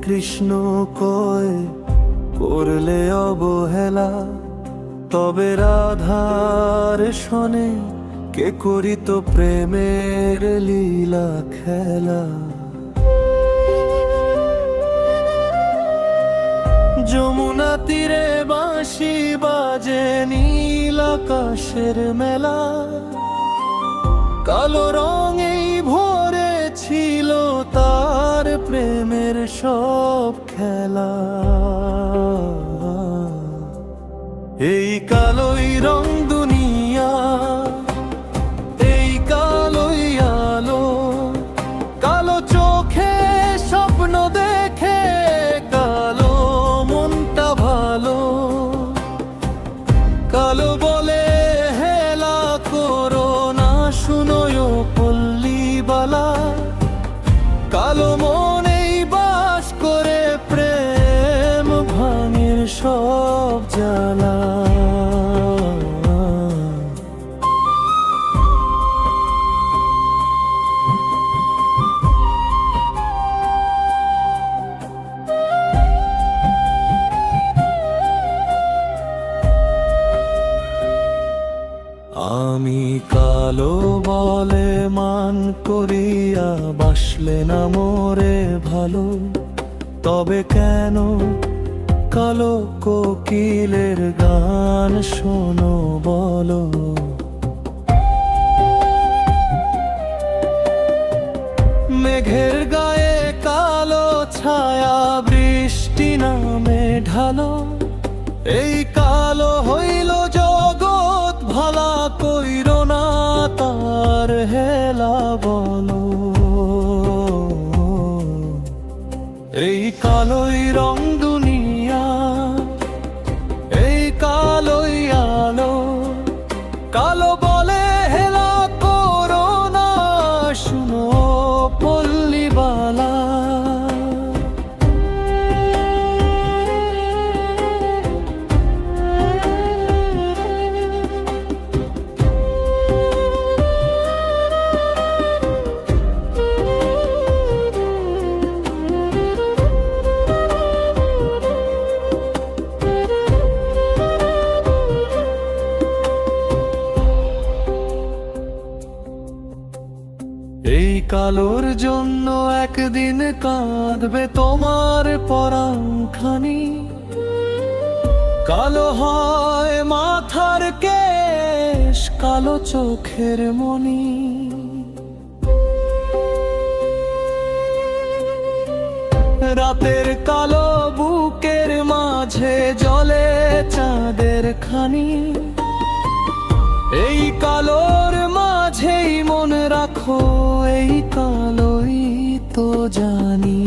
কৃষ্ণ কয় করলে অবহেলা, তবে রাধার শনে কে করিত প্রেমের লীলা খেলা। যমুনা তীরে বাঁশি বাজে নীল আকাশের মেলা, কালো রঙেই ভরে ছিল তার প্রেমের সব খেলা। এই কালোই রং দুনিয়া, এই কালোই আলো, কালো চোখে স্বপ্ন দেখে কালো মনটা ভালো। কালো বলে হেলা করো না, শুনোয় পল্লীবালা, কালো মনেই বাস করে প্রেম ভাঙের সব জ্বালা। আমি কালো বলে মান করিয়া বাসলে না মোরে ভালো, তবে কেন কালো কোকিলের গান শোনো বলো। মেঘের গায়ে কালো ছায়া বৃষ্টি নামে ঢালো, এই কালো হইল জগৎ ভালা কইর না তার হেলা বলো। এই কালোই রং দুনিয়া, এই কালোই আলো, কালো বলে হেলা করো না, শুনো পল্লীবালা। এই কালোর জন্য একদিন কাঁদবে তোমার পরাংখানি, কালো হয় মাথার কেশ, কালো চোখের মনি। রাতের কালো বুকের মাঝে জ্বলে চাঁদের খানি, এই কালোর মাঝেই মন রাখো, এই কালোই তো জানি।